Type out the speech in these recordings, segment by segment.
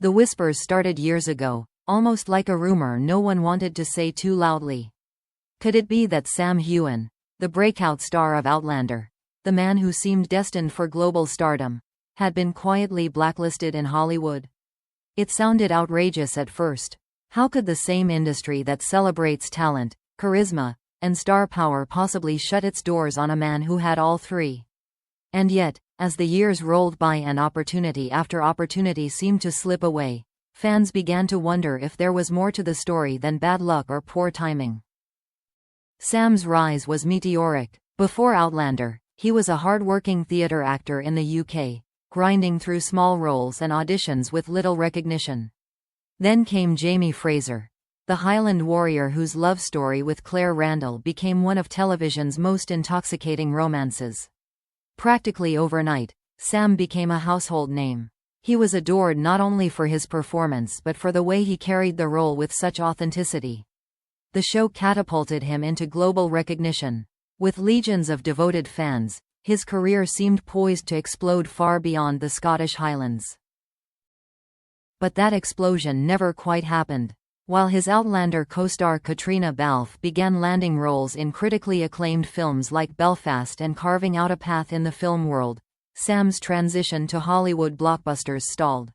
The whispers started years ago, almost like a rumor no one wanted to say too loudly. Could it be that Sam Heughan, the breakout star of Outlander, the man who seemed destined for global stardom, had been quietly blacklisted in Hollywood? It sounded outrageous at first. How could the same industry that celebrates talent, charisma, and star power possibly shut its doors on a man who had all three? And yet, as the years rolled by and opportunity after opportunity seemed to slip away, fans began to wonder if there was more to the story than bad luck or poor timing. Sam's rise was meteoric. Before Outlander, he was a hard-working theatre actor in the UK, grinding through small roles and auditions with little recognition. Then came Jamie Fraser, the Highland warrior whose love story with Claire Randall became one of television's most intoxicating romances. Practically overnight, Sam became a household name. He was adored not only for his performance but for the way he carried the role with such authenticity. The show catapulted him into global recognition. With legions of devoted fans, his career seemed poised to explode far beyond the Scottish Highlands. But that explosion never quite happened. While his Outlander co-star Katrina Balfe began landing roles in critically acclaimed films like Belfast and carving out a path in the film world, Sam's transition to Hollywood blockbusters stalled.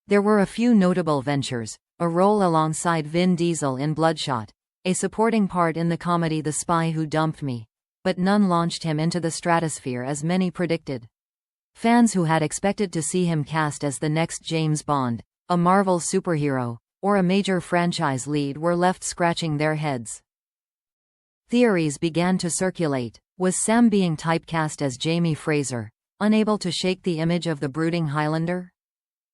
There were a few notable ventures: a role alongside Vin Diesel in Bloodshot, a supporting part in the comedy The Spy Who Dumped Me, but none launched him into the stratosphere as many predicted. Fans who had expected to see him cast as the next James Bond, a Marvel superhero, or a major franchise lead were left scratching their heads. Theories began to circulate. Was Sam being typecast as Jamie Fraser, unable to shake the image of the brooding Highlander?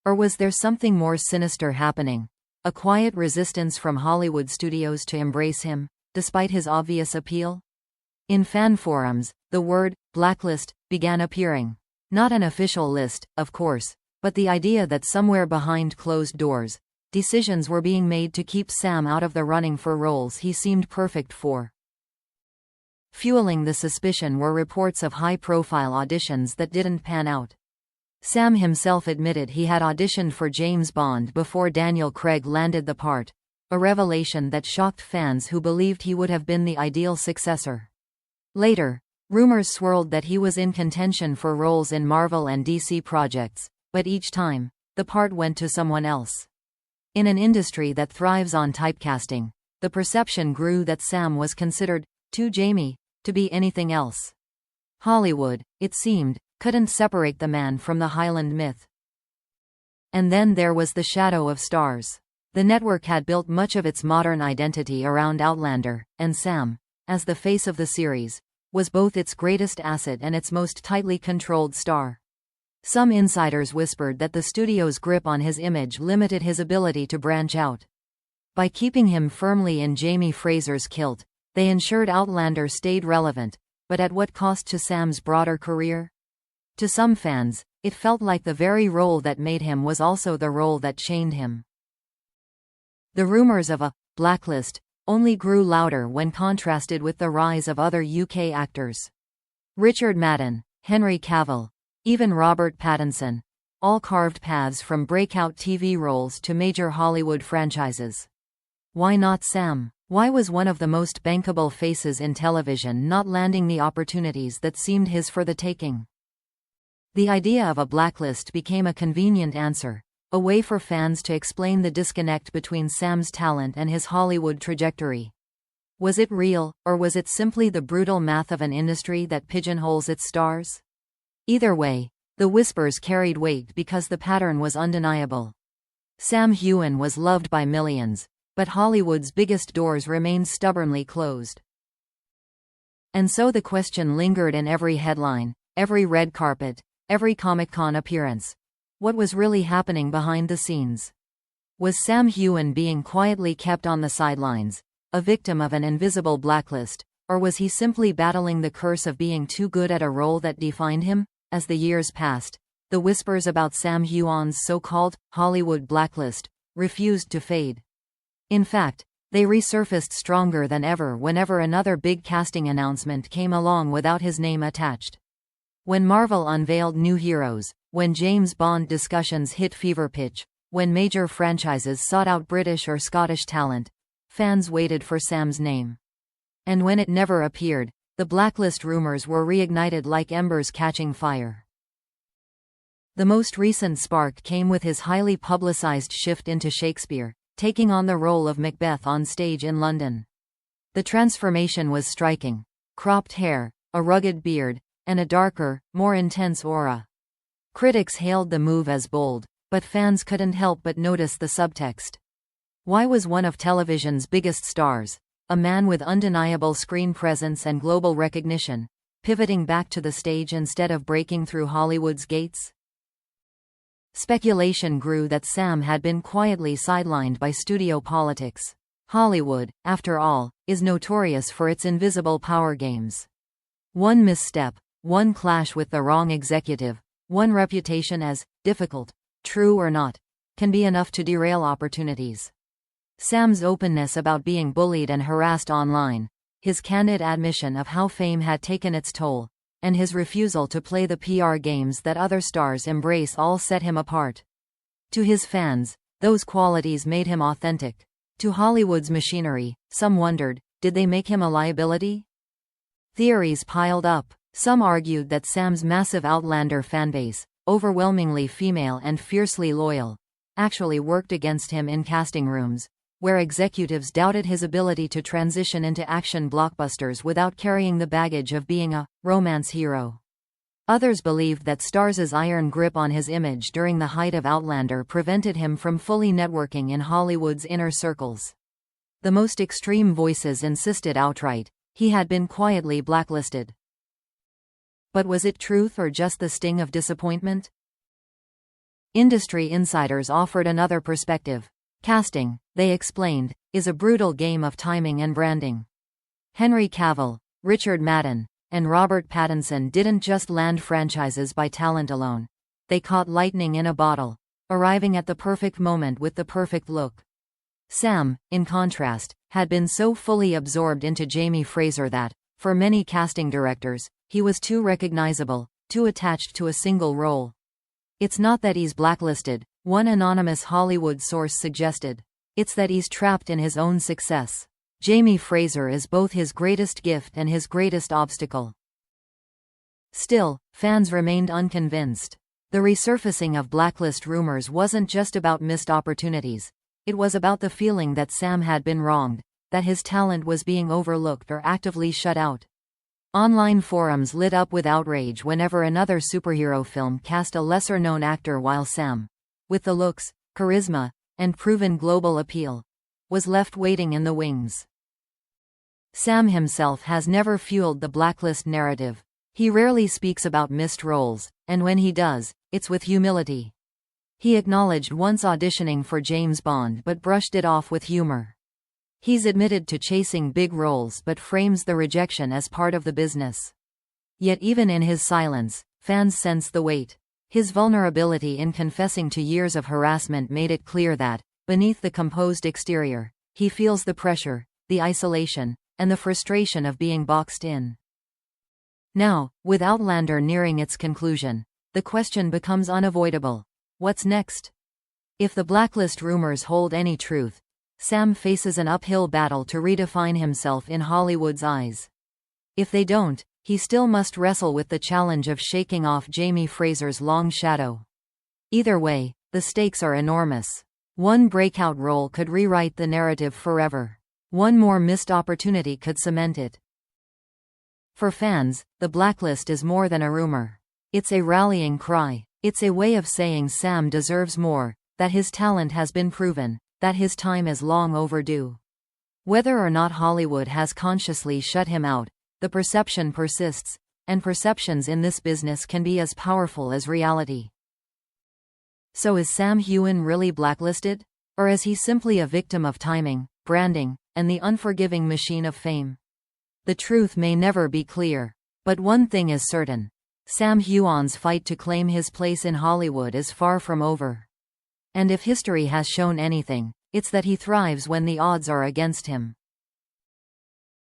Or was there something more sinister happening? A quiet resistance from Hollywood studios to embrace him, despite his obvious appeal? In fan forums, the word blacklist began appearing. Not an official list, of course, but the idea that somewhere behind closed doors, decisions were being made to keep Sam out of the running for roles he seemed perfect for. Fueling the suspicion were reports of high-profile auditions that didn't pan out. Sam himself admitted he had auditioned for James Bond before Daniel Craig landed the part, a revelation that shocked fans who believed he would have been the ideal successor. Later, rumors swirled that he was in contention for roles in Marvel and DC projects, but each time, the part went to someone else. In an industry that thrives on typecasting, the perception grew that Sam was considered too Jamie to be anything else. Hollywood, it seemed, couldn't separate the man from the Highland myth. And then there was the shadow of stars. The network had built much of its modern identity around Outlander, and Sam, as the face of the series, was both its greatest asset and its most tightly controlled star. Some insiders whispered that the studio's grip on his image limited his ability to branch out. By keeping him firmly in Jamie Fraser's kilt, they ensured Outlander stayed relevant, but at what cost to Sam's broader career? To some fans, it felt like the very role that made him was also the role that chained him. The rumors of a blacklist only grew louder when contrasted with the rise of other UK actors. Richard Madden, Henry Cavill, even Robert Pattinson, all carved paths from breakout TV roles to major Hollywood franchises. Why not Sam? Why was one of the most bankable faces in television not landing the opportunities that seemed his for the taking? The idea of a blacklist became a convenient answer, a way for fans to explain the disconnect between Sam's talent and his Hollywood trajectory. Was it real, or was it simply the brutal math of an industry that pigeonholes its stars? Either way, the whispers carried weight because the pattern was undeniable. Sam Heughan was loved by millions, but Hollywood's biggest doors remained stubbornly closed. And so the question lingered in every headline, every red carpet, every Comic-Con appearance. What was really happening behind the scenes? Was Sam Heughan being quietly kept on the sidelines, a victim of an invisible blacklist, or was he simply battling the curse of being too good at a role that defined him? As the years passed, the whispers about Sam Heughan's so-called Hollywood blacklist refused to fade. In fact, they resurfaced stronger than ever whenever another big casting announcement came along without his name attached. When Marvel unveiled new heroes, when James Bond discussions hit fever pitch, When major franchises sought out British or Scottish talent, fans waited for Sam's name. And when it never appeared, the Blacklist rumors were reignited like embers catching fire. The most recent spark came with his highly publicized shift into Shakespeare, taking on the role of Macbeth on stage in London. The transformation was striking: cropped hair, a rugged beard, and a darker, more intense aura. Critics hailed the move as bold, but fans couldn't help but notice the subtext. Why was one of television's biggest stars, a man with undeniable screen presence and global recognition, pivoting back to the stage instead of breaking through Hollywood's gates? Speculation grew that Sam had been quietly sidelined by studio politics. Hollywood, after all, is notorious for its invisible power games. One misstep, one clash with the wrong executive, one reputation as difficult, true or not, can be enough to derail opportunities. Sam's openness about being bullied and harassed online, his candid admission of how fame had taken its toll, and his refusal to play the PR games that other stars embrace all set him apart. To his fans, those qualities made him authentic. To Hollywood's machinery, some wondered, did they make him a liability? Theories piled up. Some argued that Sam's massive Outlander fanbase, overwhelmingly female and fiercely loyal, actually worked against him in casting rooms, where executives doubted his ability to transition into action blockbusters without carrying the baggage of being a romance hero. Others believed that Stars's iron grip on his image during the height of Outlander prevented him from fully networking in Hollywood's inner circles. The most extreme voices insisted outright, he had been quietly blacklisted. But was it truth or just the sting of disappointment? Industry insiders offered another perspective. Casting, they explained, is a brutal game of timing and branding. Henry Cavill, Richard Madden, and Robert Pattinson didn't just land franchises by talent alone. They caught lightning in a bottle, arriving at the perfect moment with the perfect look. Sam, in contrast, had been so fully absorbed into Jamie Fraser that, for many casting directors, he was too recognizable, too attached to a single role. It's not that he's blacklisted, one anonymous Hollywood source suggested. It's that he's trapped in his own success. Jamie Fraser is both his greatest gift and his greatest obstacle. Still, fans remained unconvinced. The resurfacing of Blacklist rumors wasn't just about missed opportunities. It was about the feeling that Sam had been wronged, that his talent was being overlooked or actively shut out. Online forums lit up with outrage whenever another superhero film cast a lesser-known actor, while Sam, with the looks, charisma, and proven global appeal, was left waiting in the wings. Sam himself has never fueled the Blacklist narrative. He rarely speaks about missed roles, and when he does, it's with humility. He acknowledged once auditioning for James Bond but brushed it off with humor. He's admitted to chasing big roles but frames the rejection as part of the business. Yet even in his silence, fans sense the weight. His vulnerability in confessing to years of harassment made it clear that, beneath the composed exterior, he feels the pressure, the isolation, and the frustration of being boxed in. Now, with Outlander nearing its conclusion, the question becomes unavoidable. What's next? If the Blacklist rumors hold any truth, Sam faces an uphill battle to redefine himself in Hollywood's eyes. If they don't, he still must wrestle with the challenge of shaking off Jamie Fraser's long shadow. Either way, the stakes are enormous. One breakout role could rewrite the narrative forever. One more missed opportunity could cement it. For fans, the Blacklist is more than a rumor. It's a rallying cry. It's a way of saying Sam deserves more, that his talent has been proven, that his time is long overdue. Whether or not Hollywood has consciously shut him out, the perception persists, and perceptions in this business can be as powerful as reality. So is Sam Heughan really blacklisted? Or is he simply a victim of timing, branding, and the unforgiving machine of fame? The truth may never be clear, but one thing is certain. Sam Heughan's fight to claim his place in Hollywood is far from over. And if history has shown anything, it's that he thrives when the odds are against him.